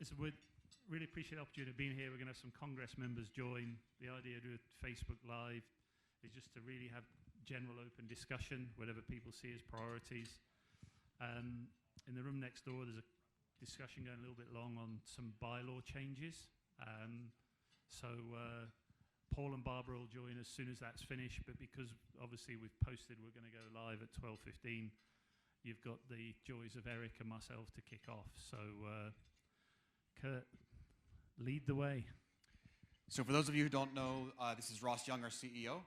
Listen, we really appreciate the opportunity of being here. We're going to have some Congress members join. The idea to do a Facebook Live is just to really have general open discussion, whatever people see as priorities. In the room next door, there's a discussion going a little bit long on some bylaw changes. So Paul and Barbara will join as soon as that's finished, but because obviously we've posted we're going to go live at 12:15, you've got the joys of Eric and myself to kick off. So Kurt, lead the way. So for those of you who don't know, this is Ross Young, our CEO.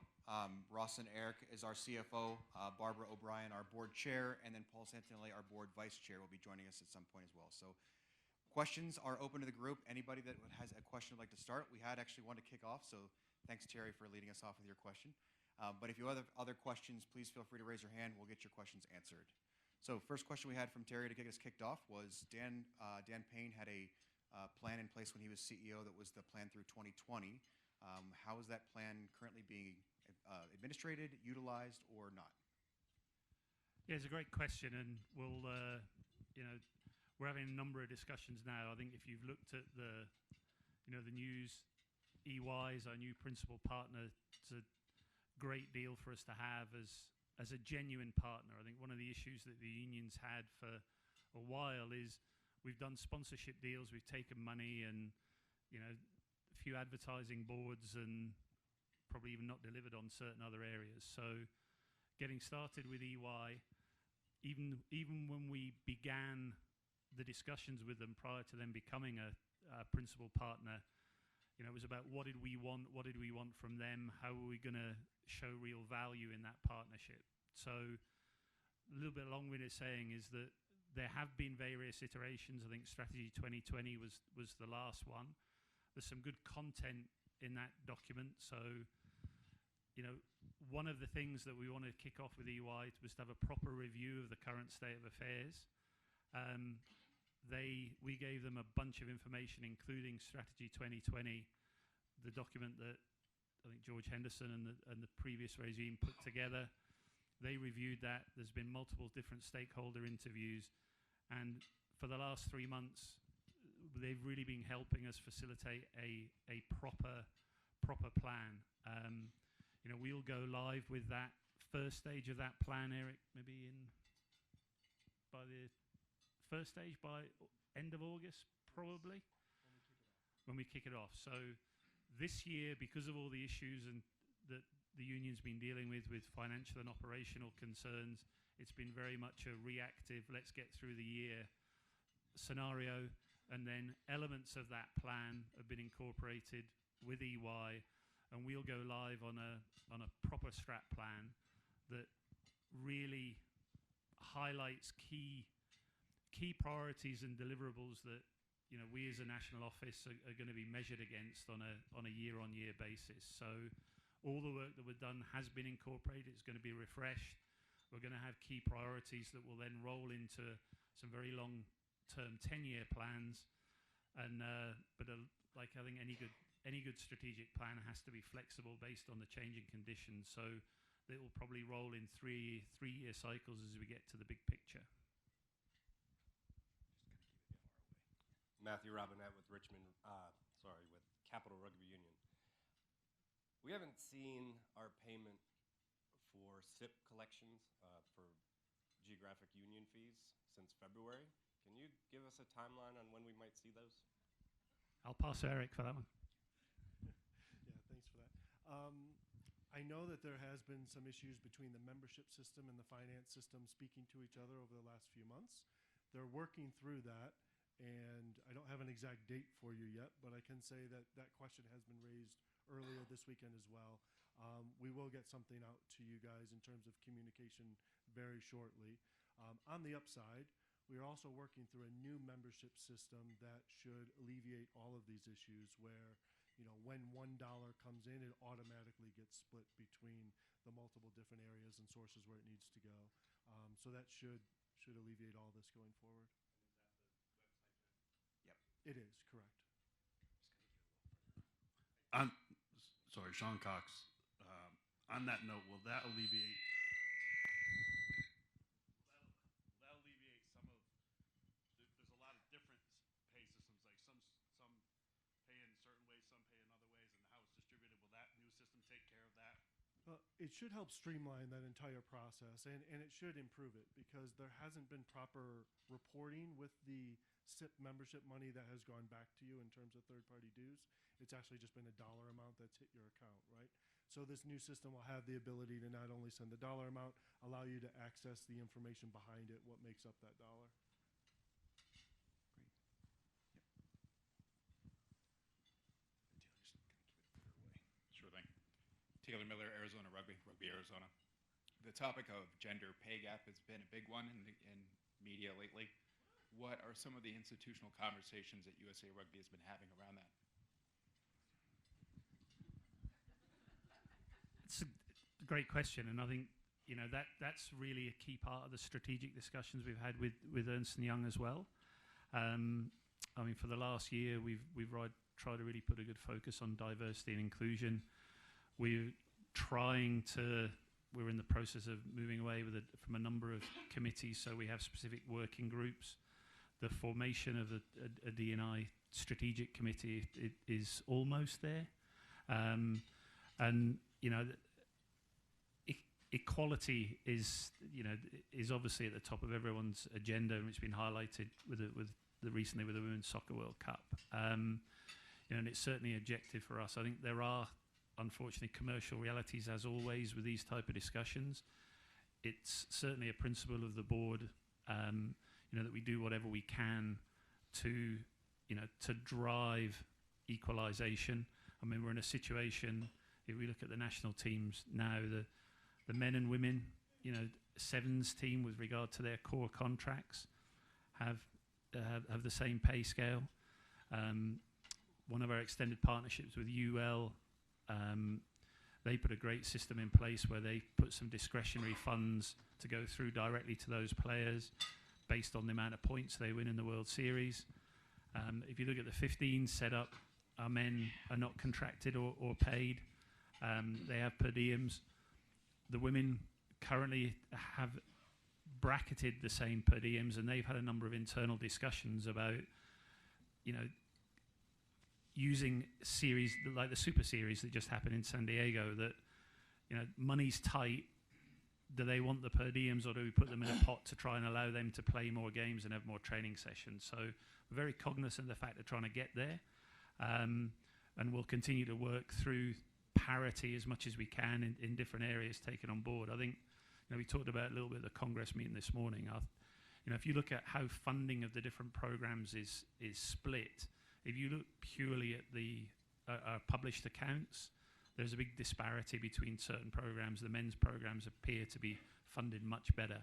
Ross and Eric is our CFO, Barbara O'Brien, our board chair, and then Paul Santinelli, our board vice chair, will be joining us at some point as well. So questions are open to the group. Anybody that has a question would like to start. We had actually one to kick off, so thanks, Terry, for leading us off with your question. But if you have other questions, please feel free to raise your hand. We'll get your questions answered. So first question we had from Terry to get us kicked off was Dan Payne had a plan in place when he was CEO that was the plan through 2020. How is that plan currently being administrated, utilized, or not? Yeah, it's a great question, and we'll, we're having a number of discussions now. I think if you've looked at the news, EY is our new principal partner. It's a great deal for us to have as a genuine partner. I think one of the issues that the unions had for a while is we've done sponsorship deals, we've taken money and, a few advertising boards and probably even not delivered on certain other areas. So getting started with EY, even when we began the discussions with them prior to them becoming a principal partner, it was about what did we want from them, how were we going to show real value in that partnership. So a little bit long-winded saying is that there have been various iterations. I think Strategy 2020 was the last one. There's some good content in that document. So, one of the things that we wanted to kick off with EY was to have a proper review of the current state of affairs. We gave them a bunch of information, including Strategy 2020, the document that I think George Henderson and the previous regime put together. They reviewed that. There's been multiple different stakeholder interviews. And for the last 3 months, they've really been helping us facilitate a proper plan. We'll go live with that first stage of that plan, Eric, maybe by the first stage by end of August, probably, when we kick it off. So this year, because of all the issues and that the union's been dealing with financial and operational concerns, it's been very much a reactive, let's get through the year scenario, and then elements of that plan have been incorporated with EY, and we'll go live on a proper strat plan that really highlights key priorities and deliverables that we as a national office are going to be measured against on a year-on-year basis. So all the work that we've done has been incorporated. It's going to be refreshed. We're going to have key priorities that will then roll into some very long-term 10-year plans. And like I think any good strategic plan has to be flexible based on the changing conditions. So it will probably roll in three-year cycles as we get to the big picture. Matthew Robinette with with Capital Rugby Union. We haven't seen our payment for SIP collections for geographic union fees since February. Can you give us a timeline on when we might see those? I'll pass to Eric for that one. Yeah, thanks for that. I know that there has been some issues between the membership system and the finance system speaking to each other over the last few months. They're working through that, and I don't have an exact date for you yet, but I can say that that question has been raised earlier this weekend as well. We will get something out to you guys in terms of communication very shortly. On the upside, we are also working through a new membership system that should alleviate all of these issues where, when $1 comes in, it automatically gets split between the multiple different areas and sources where it needs to go. So that should alleviate all this going forward. Yep. It is, correct. Sorry, Sean Cox. On that note, will that alleviate some of, there's a lot of different pay systems, like some It should help streamline that entire process, and it should improve it because there hasn't been proper reporting with the SIP membership money that has gone back to you in terms of third-party dues. It's actually just been a dollar amount that's hit your account, right? So this new system will have the ability to not only send the dollar amount, allow you to access the information behind it, what makes up that dollar. Sure thing. Taylor Miller, Arizona Rugby, Rugby Arizona. The topic of gender pay gap has been a big one in media lately. What are some of the institutional conversations that USA Rugby has been having around that? It's a great question, and I think that's really a key part of the strategic discussions we've had with Ernst & Young as well. I mean, for the last year, we've tried to really put a good focus on diversity and inclusion. We're in the process of moving away from a number of committees, so we have specific working groups. The formation of a D&I strategic committee is almost there. And equality is obviously at the top of everyone's agenda, and it's been highlighted recently with the Women's Soccer World Cup. And it's certainly an objective for us. I think there are, unfortunately, commercial realities, as always, with these type of discussions. It's certainly a principle of the board, that we do whatever we can to drive equalisation. I mean, we're in a situation, if we look at the national teams now, the men and women, sevens team with regard to their core contracts have the same pay scale. One of our extended partnerships with UL, they put a great system in place where they put some discretionary funds to go through directly to those players based on the amount of points they win in the World Series. If you look at the 15 setup, our men are not contracted or paid. They have per diems. The women currently have bracketed the same per diems, and they've had a number of internal discussions about, using series like the Super Series that just happened in San Diego, that, money's tight. Do they want the per diems, or do we put them in a pot to try and allow them to play more games and have more training sessions? So we're very cognizant of the fact of trying to get there, and we'll continue to work through parity as much as we can in different areas taken on board. I think, we talked about a little bit at the Congress meeting this morning. If you look at how funding of the different programs is split, if you look purely at the published accounts, there's a big disparity between certain programs. The men's programs appear to be funded much better.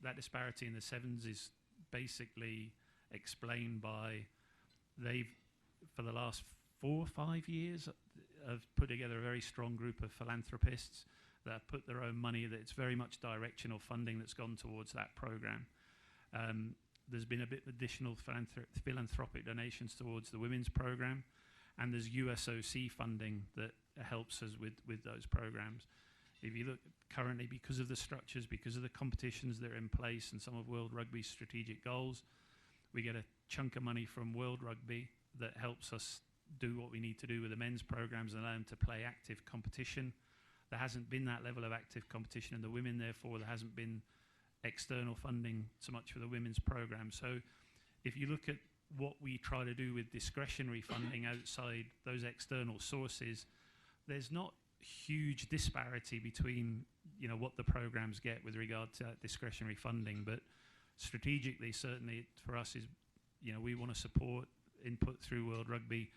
That disparity in the sevens is basically explained by for the last 4 or 5 years, have put together a very strong group of philanthropists that have put their own money, that it's very much directional funding that's gone towards that program. There's been a bit of additional philanthropic donations towards the women's program, and there's USOC funding that helps us with those programs. If you look currently, because of the structures, because of the competitions that are in place and some of World Rugby's strategic goals, we get a chunk of money from World Rugby that helps us do what we need to do with the men's programs and allow them to play active competition. There hasn't been that level of active competition in the women, therefore there hasn't been external funding so much for the women's program. So if you look at what we try to do with discretionary funding outside those external sources, there's not huge disparity between what the programs get with regard to discretionary funding, but strategically, certainly for us is, we want to support input through World Rugby,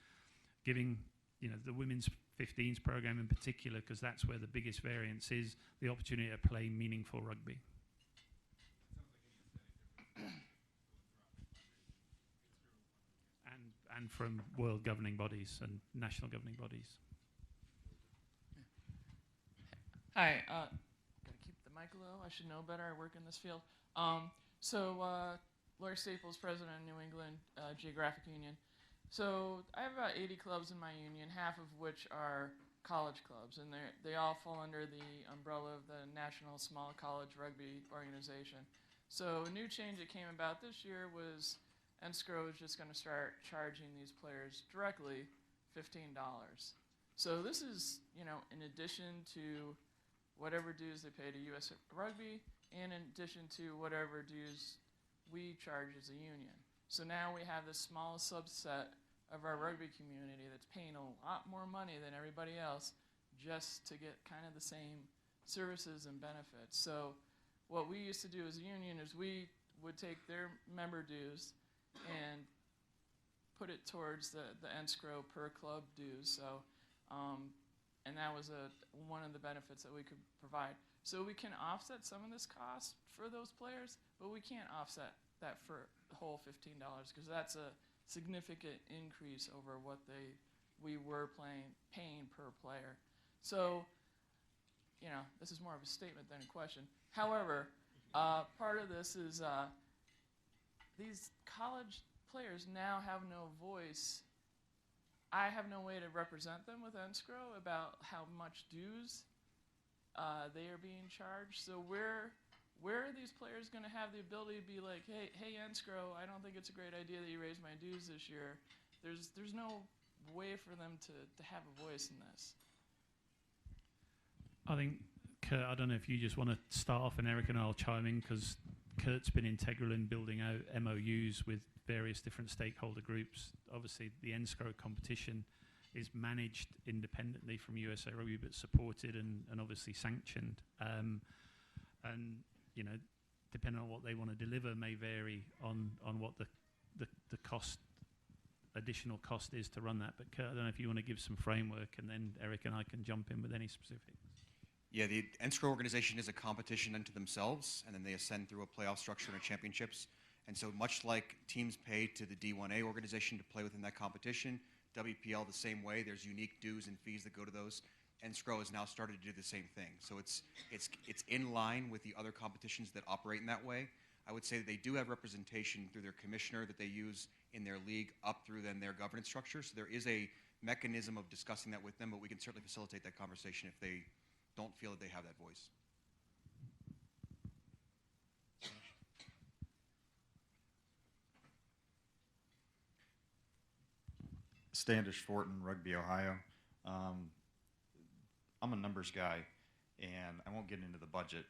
giving the women's 15s program in particular, because that's where the biggest variance is, the opportunity to play meaningful rugby. And from world governing bodies and national governing bodies. Hi, gotta keep the mic low. I should know better. I work in this field. Lori Staples, president of New England Geographic Union. So I have about 80 clubs in my union, half of which are college clubs, and they all fall under the umbrella of the National Small College Rugby Organization. So a new change that came about this year was NSCRO is just going to start charging these players directly $15. So this is, in addition to whatever dues they pay to US Rugby, and in addition to whatever dues we charge as a union. So now we have this small subset of our rugby community that's paying a lot more money than everybody else just to get kind of the same services and benefits. So what we used to do as a union is we would take their member dues and put it towards the escrow per club dues. So, and that was one of the benefits that we could provide. So we can offset some of this cost for those players, but we can't offset that for the whole $15 because that's a significant increase over what we were paying per player. So, this is more of a statement than a question. However, part of this is these college players now have no voice. I have no way to represent them with escrow about how much dues they are being charged. So where are these players going to have the ability to be like, hey, escrow, I don't think it's a great idea that you raised my dues this year. There's no way for them to have a voice in this. I think, Kurt, I don't know if you just want to start off and Eric and I'll chime in because Kurt's been integral in building out MOUs with various different stakeholder groups. Obviously, the escrow competition is managed independently from USA Rugby, but supported and obviously sanctioned. And depending on what they want to deliver, may vary on what the cost, additional cost is to run that. But Kurt, I don't know if you want to give some framework, and then Eric and I can jump in with any specifics. Yeah, the escrow organization is a competition unto themselves, and then they ascend through a playoff structure and championships. And so much like teams pay to the D1A organization to play within that competition, WPL the same way, there's unique dues and fees that go to those. Escrow has now started to do the same thing. So it's in line with the other competitions that operate in that way. I would say that they do have representation through their commissioner that they use in their league up through then their governance structure. So there is a mechanism of discussing that with them, but we can certainly facilitate that conversation if they don't feel that they have that voice. Standish Fortin, Rugby, Ohio. I'm a numbers guy, and I won't get into the budget.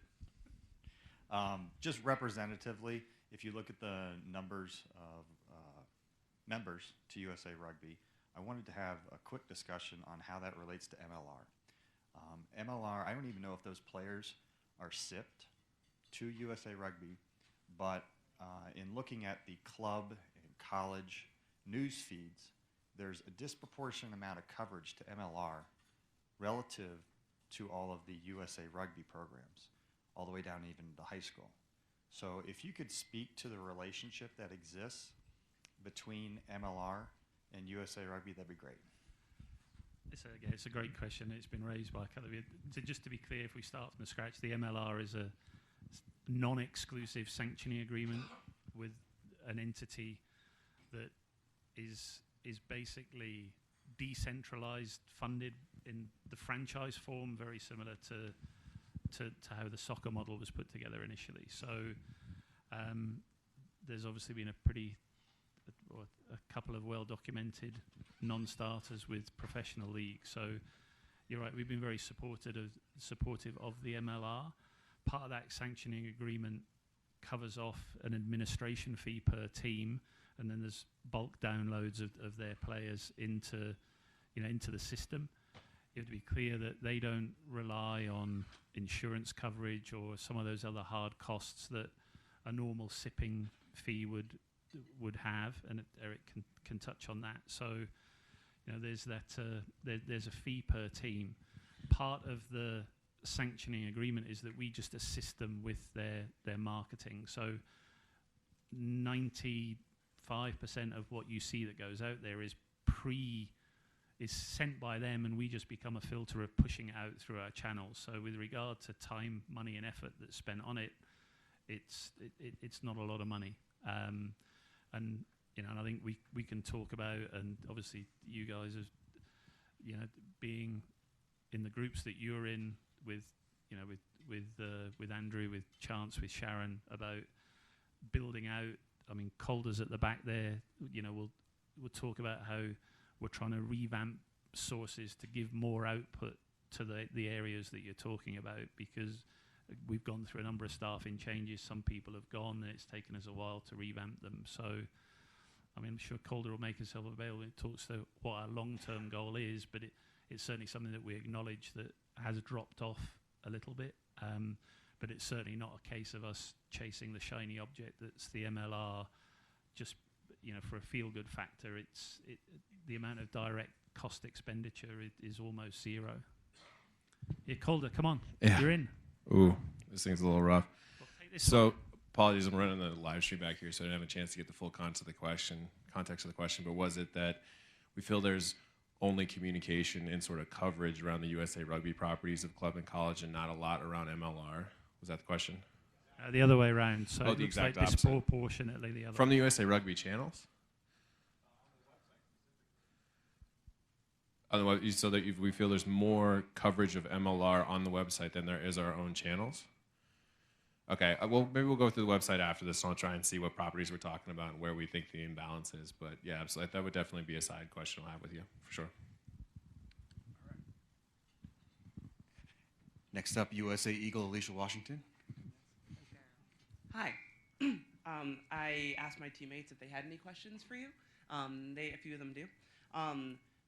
Just representatively, if you look at the numbers of members to USA Rugby, I wanted to have a quick discussion on how that relates to MLR. MLR, I don't even know if those players are SIP'd to USA Rugby, but in looking at the club and college news feeds, there's a disproportionate amount of coverage to MLR relative to all of the USA Rugby programs, all the way down even to high school. So if you could speak to the relationship that exists between MLR and USA Rugby, that'd be great. It's a great question. It's been raised by a couple of you. So just to be clear, if we start from the scratch, the MLR is a non-exclusive sanctioning agreement with an entity that is basically decentralized, funded in the franchise form, very similar to how the soccer model was put together initially. So there's obviously been a couple of well-documented non-starters with professional leagues. So you're right, we've been very supportive of the MLR. Part of that sanctioning agreement covers off an administration fee per team, and then there's bulk downloads of their players into the system. You have to be clear that they don't rely on insurance coverage or some of those other hard costs that a normal sipping fee would have, and Eric can touch on that. So, there's there's a fee per team. Part of the sanctioning agreement is that we just assist them with their marketing. So 95% of what you see that goes out there is sent by them, and we just become a filter of pushing it out through our channels. So with regard to time, money, and effort that's spent on it, it's not a lot of money. And I think we can talk about, and obviously you guys are, being in the groups that you're in with Andrew, with Chance, with Sharon, about building out. I mean, Calder's at the back there. We'll talk about how we're trying to revamp sources to give more output to the areas that you're talking about, because we've gone through a number of staffing changes. Some people have gone, and it's taken us a while to revamp them. So, I mean, I'm sure Calder will make himself available. It talks to what our long-term goal is, but it's certainly something that we acknowledge that has dropped off a little bit. But it's certainly not a case of us chasing the shiny object that's the MLR. Just, you know, for a feel-good factor, the amount of direct cost expenditure is almost zero. Yeah, Calder, come on, Yeah. you're in. Ooh, this thing's a little rough. Well, take this So, one. apologies, I'm running the live stream back here, so I didn't have a chance to get the full context of the question. But was it that we feel there's only communication and sort of coverage around the USA Rugby properties of club and college, and not a lot around MLR? Was that the question? The other way around. So Oh, it the looks like exact opposite. disproportionately the other. From the USA Rugby channels? Otherwise, so that we feel there's more coverage of MLR on the website than there is our own channels? Okay, well, maybe we'll go through the website after this, and I'll try and see what properties we're talking about and where we think the imbalance is. But yeah, absolutely, that would definitely be a side question I'll have with you, for sure. Next up, USA Eagle Alicia Washington. Hi. I asked my teammates if they had any questions for you. A few of them do.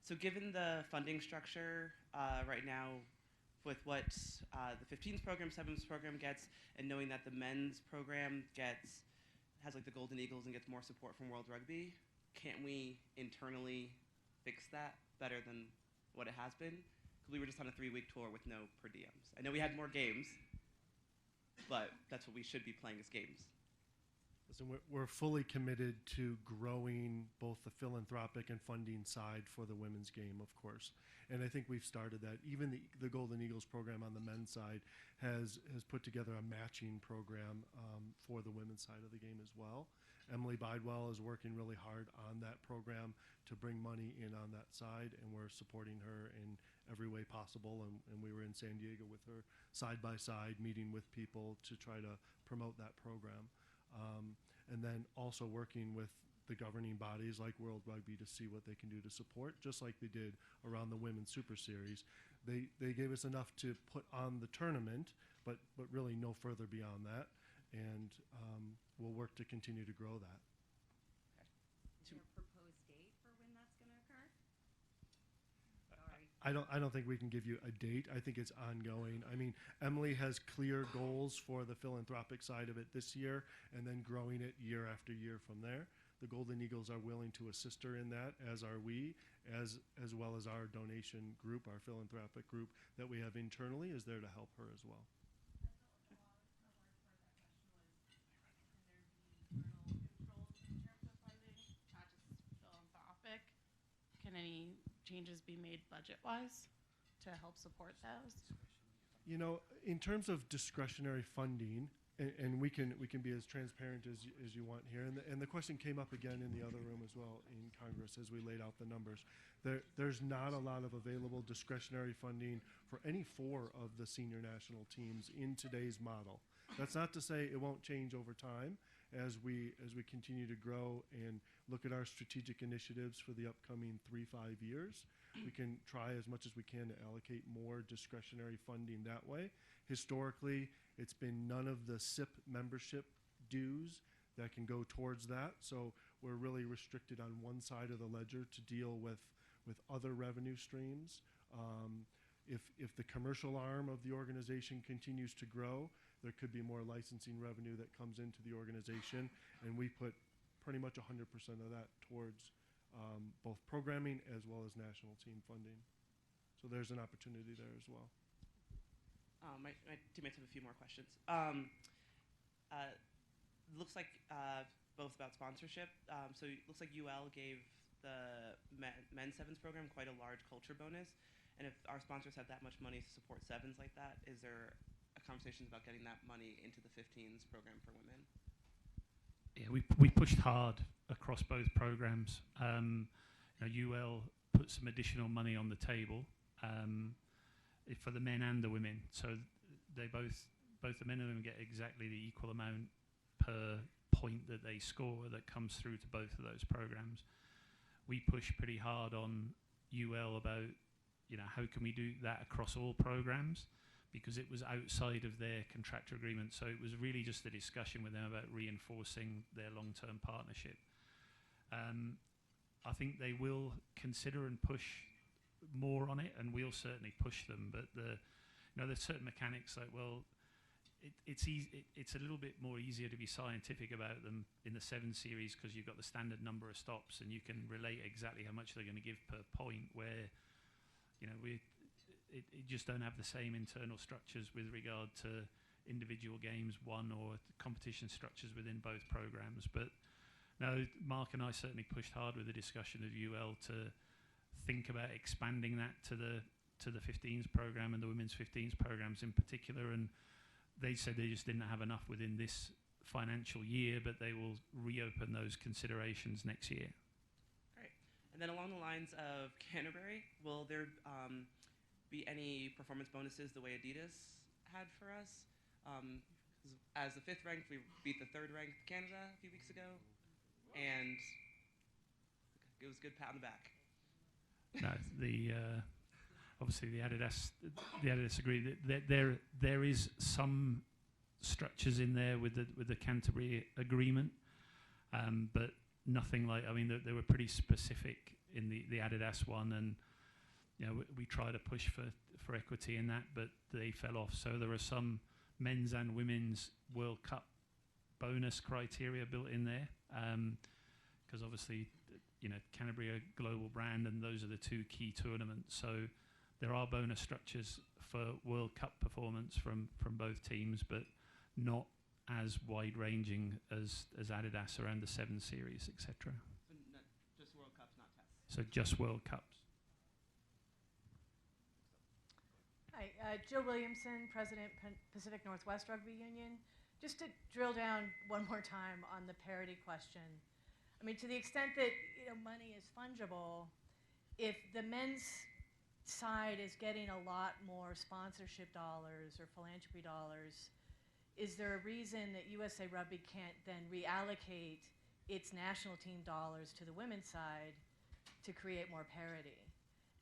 So given the funding structure right now with what the 15s program, 7s program gets, and knowing that the men's program has like the Golden Eagles and gets more support from World Rugby, can't we internally fix that better than what it has been? Because we were just on a 3-week tour with no per diems. I know we had more games, but that's what we should be playing as games. Listen, we're fully committed to growing both the philanthropic and funding side for the women's game, of course. And I think we've started that. Even the Golden Eagles program on the men's side has put together a matching program for the women's side of the game as well. Emily Bidewell is working really hard on that program to bring money in on that side, and we're supporting her in every way possible. And we were in San Diego with her side by side, meeting with people to try to promote that program. And then also working with the governing bodies like World Rugby to see what they can do to support, just like they did around the Women's Super Series. They gave us enough to put on the tournament, but really no further beyond that. And we'll work to continue to grow that. Is there a proposed date for when that's going to occur? Sorry. I don't think we can give you a date. I think it's ongoing. I mean, Emily has clear goals for the philanthropic side of it this year, and then growing it year after year from there. The Golden Eagles are willing to assist her in that, as are we, as well as our donation group, our philanthropic group that we have internally is there to help her as well. Can any changes be made budget-wise to help support those? You know, in terms of discretionary funding, and we can be as transparent as you want here, and the question came up again in the other room as well in Congress as we laid out the numbers. There's not a lot of available discretionary funding for any 4 of the senior national teams in today's model. That's not to say it won't change over time as we continue to grow and look at our strategic initiatives for the upcoming 3-5 years. We can try as much as we can to allocate more discretionary funding that way. Historically, it's been none of the SIP membership dues that can go towards that. So we're really restricted on one side of the ledger to deal with other revenue streams. If the commercial arm of the organization continues to grow, there could be more licensing revenue that comes into the organization, and we put pretty much 100% of that towards both programming as well as national team funding. So there's an opportunity there as well. My teammates have a few more questions. Looks like both about sponsorship. So it looks like UL gave the men's 7s program quite a large culture bonus. And if our sponsors have that much money to support 7s like that, is there conversations about getting that money into the 15s program for women? Yeah, we pushed hard across both programs. UL put some additional money on the table for the men and the women. So they both the men and women get exactly the equal amount per point that they score that comes through to both of those programs. We push pretty hard on UL about, how can we do that across all programs, because it was outside of their contractor agreement. So it was really just a discussion with them about reinforcing their long-term partnership. I think they will consider and push more on it, and we'll certainly push them. But there's certain mechanics like, well, it's a little bit more easier to be scientific about them in the 7 series because you've got the standard number of stops and you can relate exactly how much they're going to give per point, where we just don't have the same internal structures with regard to individual games won or competition structures within both programs. But no, Mark and I certainly pushed hard with the discussion of UL to think about expanding that to the 15s program and the women's 15s programs in particular. And they said they just didn't have enough within this financial year, but they will reopen those considerations next year. Great. And then along the lines of Canterbury, will there be any performance bonuses the way Adidas had for us? As the 5th ranked, we beat the 3rd ranked Canada a few weeks ago, and it was a good pat on the back. No, obviously the Adidas agree that there is some structures in there with the Canterbury agreement, but nothing like, they were pretty specific in the Adidas one, and we try to push for equity in that, but they fell off. So there are some men's and women's World Cup bonus criteria built in there, because obviously Canterbury are a global brand, and those are the 2 key tournaments. So there are bonus structures for World Cup performance from both teams, but not as wide-ranging as Adidas around the 7 series, etc. So just World Cups, not tests. So just World Cups. Hi, Jill Williamson, President, Pacific Northwest Rugby Union. Just to drill down one more time on the parity question. To the extent that money is fungible, if the men's side is getting a lot more sponsorship dollars or philanthropy dollars, is there a reason that USA Rugby can't then reallocate its national team dollars to the women's side to create more parity?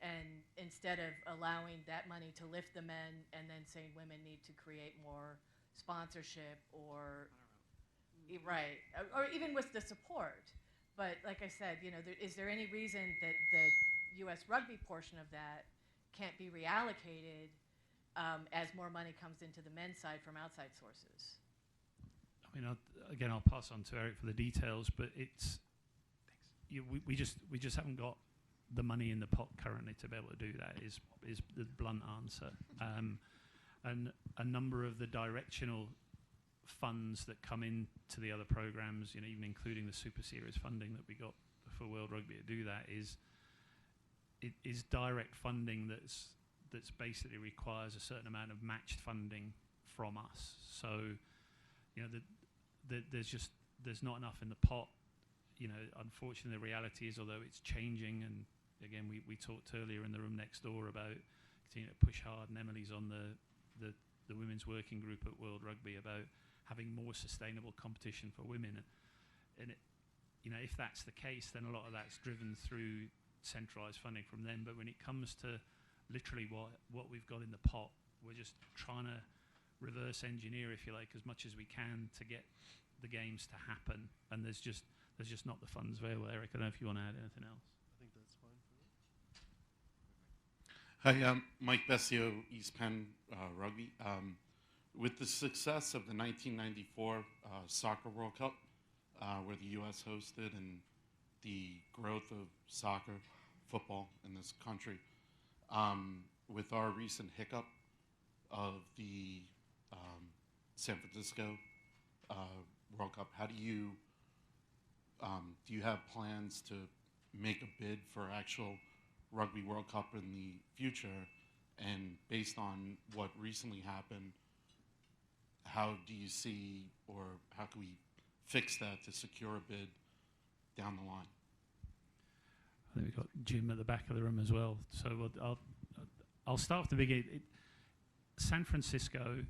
And instead of allowing that money to lift the men and then saying women need to create more sponsorship or even with the support. But like I said, is there any reason that the U.S. Rugby portion of that can't be reallocated as more money comes into the men's side from outside sources? I'll pass on to Eric for the details, but we just haven't got the money in the pot currently to be able to do that. Is the blunt answer. And a number of the directional funds that come into the other programs, even including the Super Series funding that we got for World Rugby to do that, is direct funding that's basically requires a certain amount of matched funding from us. So, there's not enough in the pot. Unfortunately, the reality is, although it's changing, and again, we talked earlier in the room next door about continuing to push hard, and Emily's on the women's working group at World Rugby about having more sustainable competition for women. And if that's the case, then a lot of that's driven through centralised funding from them. But when it comes to literally what we've got in the pot, we're just trying to reverse engineer, if you like, as much as we can to get the games to happen. And there's just not the funds available. Eric, I don't know if you want to add anything else. I think that's fine for me. Hi, Mike Bessio, East Penn Rugby. With the success of the 1994 Soccer World Cup, where the U.S. hosted, and the growth of soccer, football in this country, with our recent hiccup of the San Francisco World Cup, how do you have plans to make a bid for actual Rugby World Cup in the future? And based on what recently happened, how do you see, or how can we fix that to secure a bid down the line? I think we've got Jim at the back of the room as well. So I'll start with the beginning. San Francisco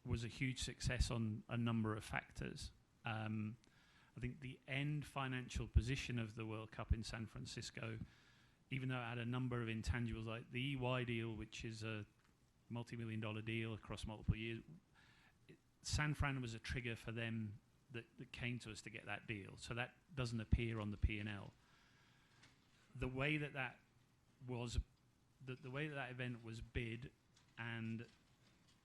was a huge success on a number of factors. I think the end financial position of the World Cup in San Francisco even though it had a number of intangibles, like the EY deal, which is a multi-million-dollar deal across multiple years, San Fran was a trigger for them that came to us to get that deal. So that doesn't appear on the P&L. The way that was, the way that event was bid and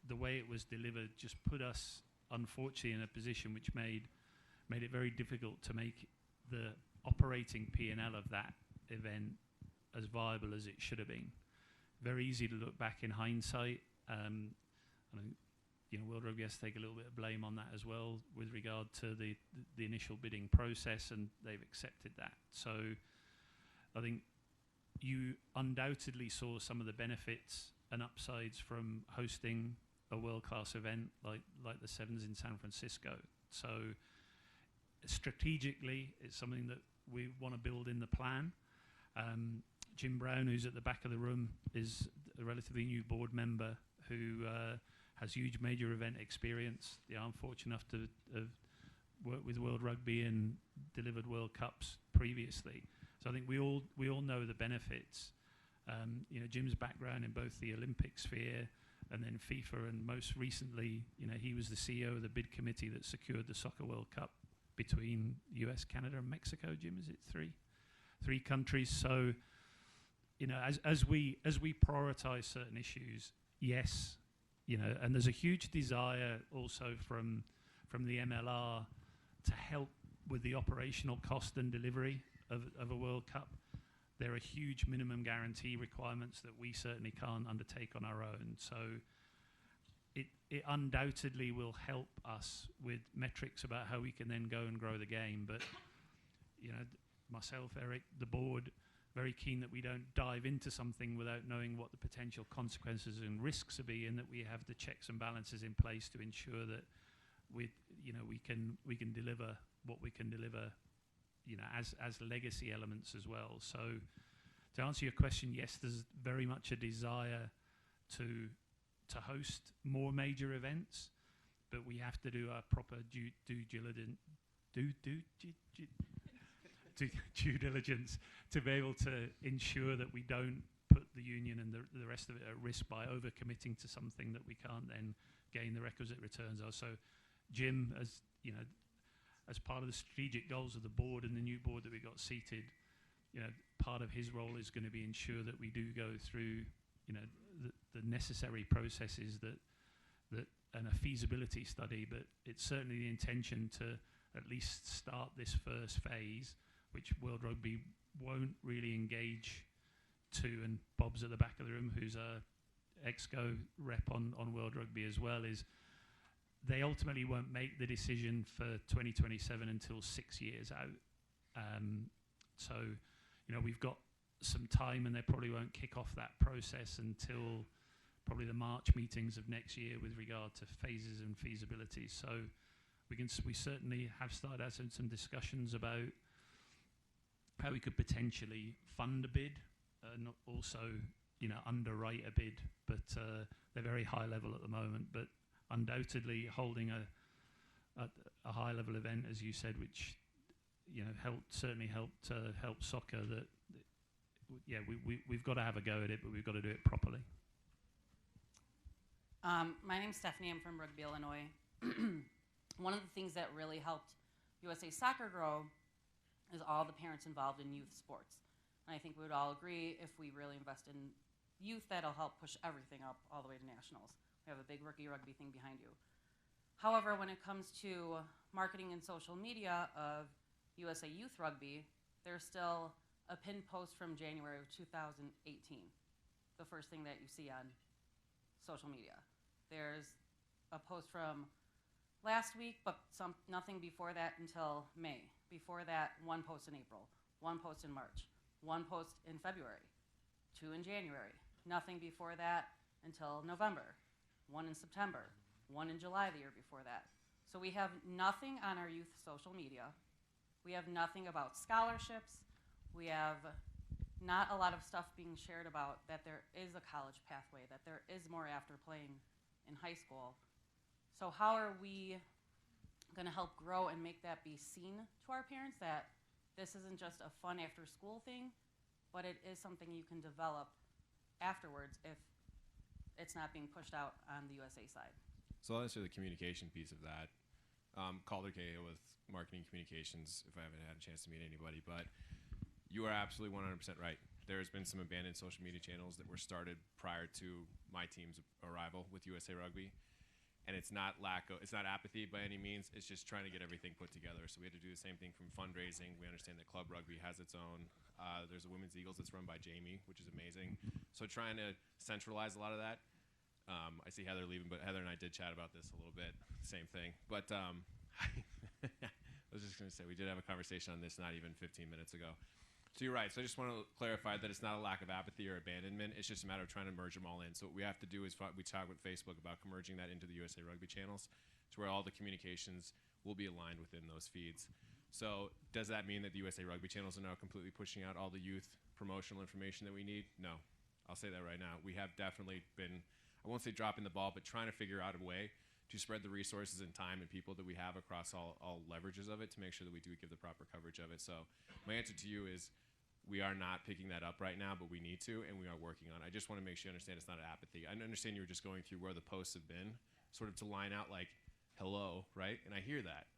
the way it was delivered just put us, unfortunately, in a position which made it very difficult to make the operating P&L of that event as viable as it should have been. Very easy to look back in hindsight. World Rugby has to take a little bit of blame on that as well with regard to the initial bidding process, and they've accepted that. So I think you undoubtedly saw some of the benefits and upsides from hosting a world-class event like the Sevens in San Francisco. So strategically, it's something that we want to build in the plan. Jim Brown, who's at the back of the room, is a relatively new board member who has huge major event experience. I'm fortunate enough to have worked with World Rugby and delivered World Cups previously. So I think we all know the benefits. Jim's background in both the Olympic sphere and then FIFA, and most recently, he was the CEO of the bid committee that secured the Soccer World Cup between US, Canada, and Mexico. Jim, is it three countries? So, as we prioritize certain issues, yes, and there's a huge desire also from the MLR to help with the operational cost and delivery of a World Cup. There are huge minimum guarantee requirements that we certainly can't undertake on our own. So it undoubtedly will help us with metrics about how we can then go and grow the game. But myself, Eric, the board, very keen that we don't dive into something without knowing what the potential consequences and risks will be, and that we have the checks and balances in place to ensure that we can deliver what we can deliver, as legacy elements as well. So to answer your question, yes, there's very much a desire to host more major events, but we have to do our proper due diligence to be able to ensure that we don't put the union and the rest of it at risk by overcommitting to something that we can't then gain the requisite returns of. So Jim, as part of the strategic goals of the board and the new board that we got seated, part of his role is going to be ensure that we do go through, the necessary processes that and a feasibility study. But it's certainly the intention to at least start this first phase, which World Rugby won't really engage to, and Bob's at the back of the room, who's a ExCo rep on World Rugby as well, is they ultimately won't make the decision for 2027 until 6 years out. So, we've got some time, and they probably won't kick off that process until probably the March meetings of next year with regard to phases and feasibility. So we certainly have started having some discussions about how we could potentially fund a bid, and also, underwrite a bid, but they're very high level at the moment. But undoubtedly holding a high level event, as you said, which certainly helped soccer. That we've got to have a go at it, but we've got to do it properly. My name's Stephanie. I'm from Rugby, Illinois. One of the things that really helped USA Soccer grow is all the parents involved in youth sports. And I think we would all agree, if we really invest in youth, that'll help push everything up all the way to nationals. We have a big rookie rugby thing behind you. However, when it comes to marketing and social media of USA Youth Rugby, there's still a pinned post from January of 2018, the first thing that you see on social media. There's a post from last week, but nothing before that until May. Before that, one post in April, one post in March, one post in February, 2 in January. Nothing before that until November, one in September, one in July the year before that. So we have nothing on our youth social media. We have nothing about scholarships. We have not a lot of stuff being shared about that there is a college pathway, that there is more after playing in high school. So how are we going to help grow and make that be seen to our parents, that this isn't just a fun after school thing, but it is something you can develop afterwards if it's not being pushed out on the USA side. So I'll answer the communication piece of that. Calder Cahill with Marketing Communications, if I haven't had a chance to meet anybody, but you are absolutely 100% right. There's been some abandoned social media channels that were started prior to my team's arrival with USA Rugby. And it's not apathy by any means. It's just trying to get everything put together. So we had to do the same thing from fundraising. We understand that Club Rugby has its own. There's a Women's Eagles that's run by Jamie, which is amazing. So trying to centralize a lot of that. I see Heather leaving, but Heather and I did chat about this a little bit. Same thing. But I was just going to say, we did have a conversation on this not even 15 minutes ago. So you're right. So I just want to clarify that it's not a lack of apathy or abandonment. It's just a matter of trying to merge them all in. So what we have to do is we talk with Facebook about merging that into the USA Rugby channels to where all the communications will be aligned within those feeds. So does that mean that the USA Rugby channels are now completely pushing out all the youth promotional information that we need? No. I'll say that right now. We have definitely been, I won't say dropping the ball, but trying to figure out a way to spread the resources and time and people that we have across all leverages of it to make sure that we do give the proper coverage of it. So my answer to you is we are not picking that up right now, but we need to, and we are working on it. I just want to make sure you understand it's not apathy. I understand you were just going through where the posts have been, sort of to line out like, hello, right? And I hear that.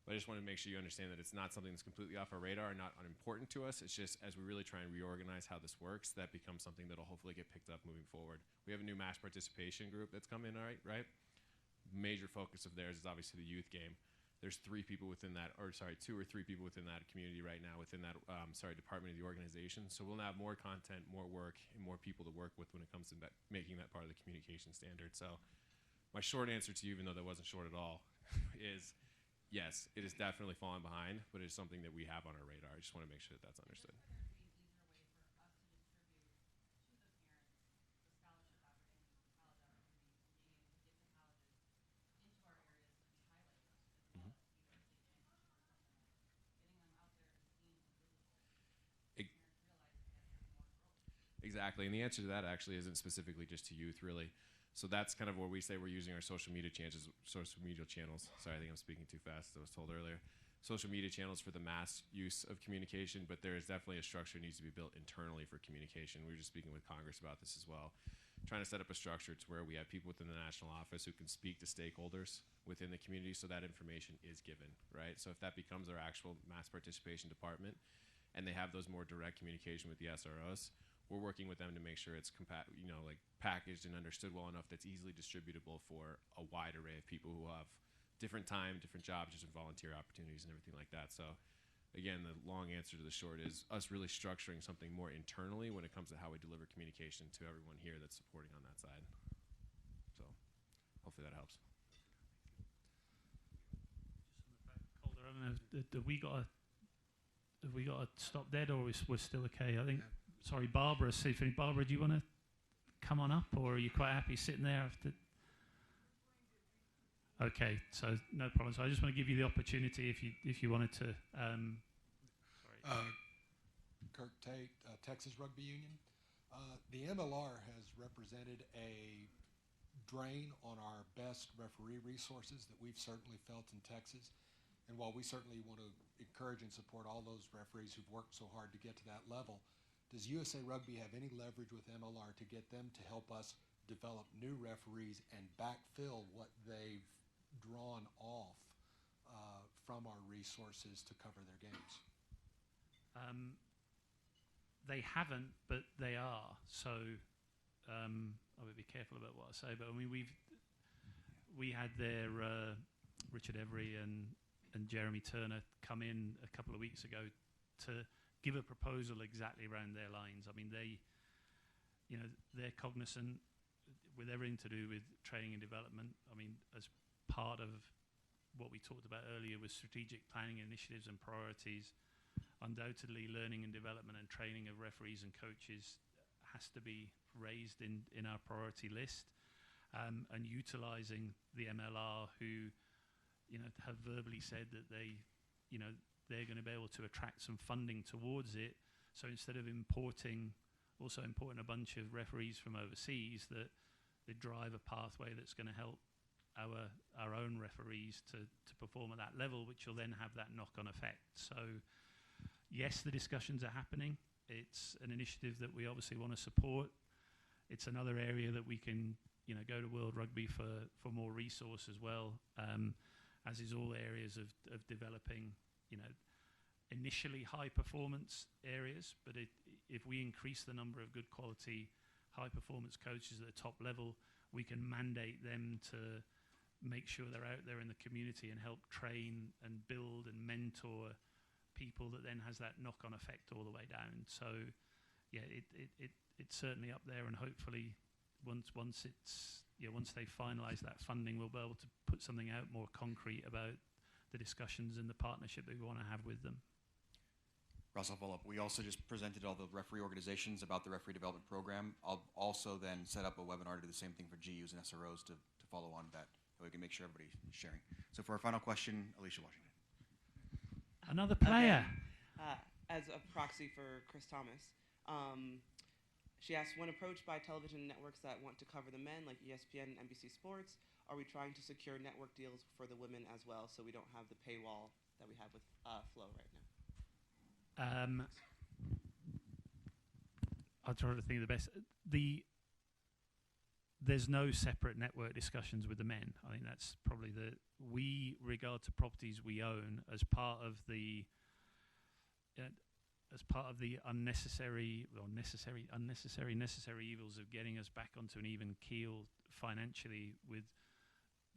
But I just want to make sure you understand that it's not something that's completely off our radar and not unimportant to us. It's just as we really try and reorganize how this works, that becomes something that'll hopefully get picked up moving forward. We have a new mass participation group that's come in, right? Major focus of theirs is obviously the youth game. There's 2 or 3 people within that community right now, within that department of the organization. So we'll have more content, more work, and more people to work with when it comes to making that part of the communication standard. So my short answer to you, even though that wasn't short at all, is yes, it is definitely falling behind, but it's something that we have on our radar. I just want to make sure that that's understood. Exactly, and the answer to that actually isn't specifically just to youth, really. So that's kind of where we say we're using our social media channels. Sorry, I think I'm speaking too fast, as I was told earlier. Social media channels for the mass use of communication, but there is definitely a structure that needs to be built internally for communication. We were just speaking with Congress about this as well. Trying to set up a structure to where we have people within the national office who can speak to stakeholders within the community so that information is given, right? So if that becomes our actual mass participation department and they have those more direct communication with the SROs, we're working with them to make sure it's packaged and understood well enough that's easily distributable for a wide array of people who have different time, different jobs, different volunteer opportunities and everything like that. So again, the long answer to the short is us really structuring something more internally when it comes to how we deliver communication to everyone here that's supporting on that side. So hopefully that helps. Calder, I don't know, have we got to stop dead, or we're still okay? I think. Sorry, Barbara. Barbara, do you want to come on up, or are you quite happy sitting there after? Okay, so no problem. So I just want to give you the opportunity if you wanted to. Kirk Tate, Texas Rugby Union. The MLR has represented a drain on our best referee resources that we've certainly felt in Texas. And while we certainly want to encourage and support all those referees who've worked so hard to get to that level, does USA Rugby have any leverage with MLR to get them to help us develop new referees and backfill what they've drawn off from our resources to cover their games? They haven't, but they are. So I would be careful about what I say. But I mean, we had their Richard Every and Jeremy Turner come in a couple of weeks ago to give a proposal exactly around their lines. I mean, they're cognizant with everything to do with training and development. I mean, as part of what we talked about earlier with strategic planning initiatives and priorities, undoubtedly learning and development and training of referees and coaches has to be raised in our priority list, and utilizing the MLR who, have verbally said that they're going to be able to attract some funding towards it. So instead of importing a bunch of referees from overseas, that they drive a pathway that's going to help our own referees to perform at that level, which will then have that knock-on effect. So yes, the discussions are happening. It's an initiative that we obviously want to support. It's another area that we can, go to World Rugby for more resource as well, as is all areas of developing, initially high performance areas. But if we increase the number of good quality high performance coaches at the top level, we can mandate them to make sure they're out there in the community and help train and build and mentor people that then has that knock-on effect all the way down. So yeah, it's certainly up there, and hopefully once they finalize that funding, we'll be able to put something out more concrete about the discussions and the partnership that we want to have with them. Russ, I'll follow up. We also just presented all the referee organizations about the referee development program. I'll also then set up a webinar to do the same thing for GUs and SROs to follow on that, so we can make sure everybody's sharing. So for our final question, Alicia Washington. Another player. Again, as a proxy for Chris Thomas, she asked, when approached by television networks that want to cover the men, like ESPN and NBC Sports, are we trying to secure network deals for the women as well, so we don't have the paywall that we have with Flow right now? I'll try to think of the best. There's no separate network discussions with the men. I think that's probably we regard to properties we own as part of the necessary evils of getting us back onto an even keel financially, with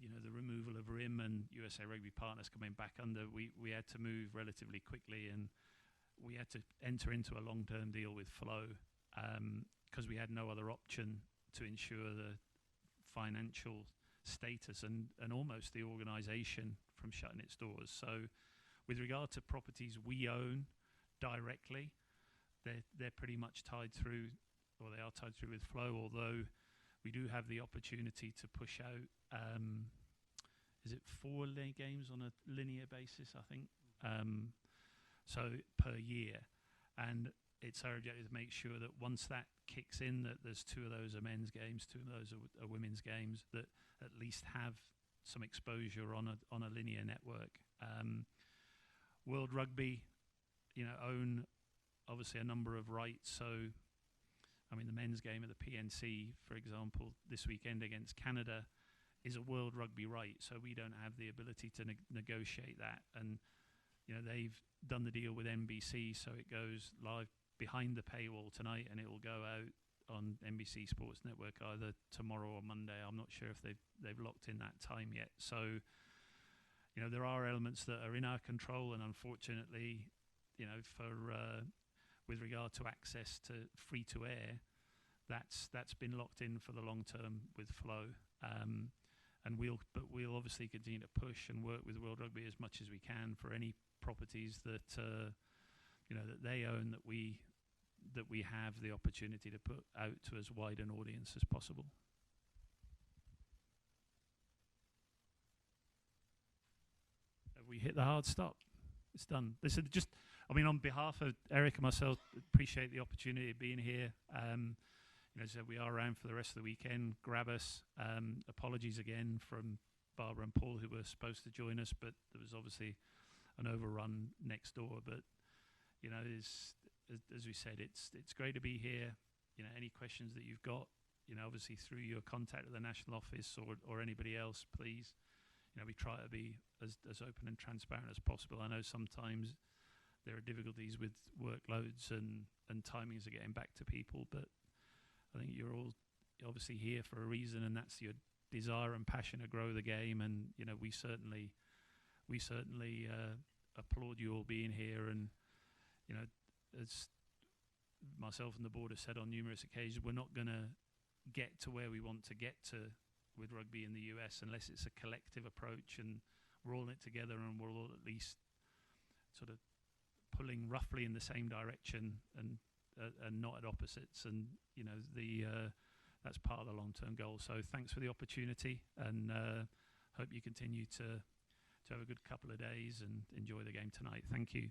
the removal of RIM and USA Rugby Partners coming back under. We had to move relatively quickly, and we had to enter into a long-term deal with Flow because we had no other option to ensure the financial status and almost the organisation from shutting its doors. So with regard to properties we own directly, they're pretty much tied through, or they are tied through with Flow, although we do have the opportunity to push out, is it 4 games on a linear basis, I think, so per year. And it's our objective to make sure that once that kicks in, that there's 2 of those are men's games, 2 of those are women's games, that at least have some exposure on a linear network. World Rugby, own obviously a number of rights. So, I mean, the men's game at the PNC, for example, this weekend against Canada, is a World Rugby right. So we don't have the ability to negotiate that. And they've done the deal with NBC, so it goes live behind the paywall tonight, and it will go out on NBC Sports Network either tomorrow or Monday. I'm not sure if they've locked in that time yet. So, there are elements that are in our control, and unfortunately, with regard to access to free to air, that's been locked in for the long term with Flow. And we'll obviously continue to push and work with World Rugby as much as we can for any properties that that they own, that we have the opportunity to put out to as wide an audience as possible. Have we hit the hard stop? It's done. This is just, on behalf of Eric and myself, appreciate the opportunity of being here. As I said, we are around for the rest of the weekend. Grab us. Apologies again from Barbara and Paul, who were supposed to join us, but there was obviously an overrun next door. But as we said, it's great to be here. Any questions that you've got, obviously through your contact at the national office or anybody else, please. We try to be as open and transparent as possible. I know sometimes there are difficulties with workloads and timings of getting back to people, but I think you're all obviously here for a reason, and that's your desire and passion to grow the game. And we certainly applaud you all being here. And as myself and the board have said on numerous occasions, we're not going to get to where we want to get to with rugby in the US unless it's a collective approach and we're all in it together, and we're all at least sort of pulling roughly in the same direction and not at opposites. And that's part of the long-term goal. So thanks for the opportunity, and hope you continue to have a good couple of days and enjoy the game tonight. Thank you.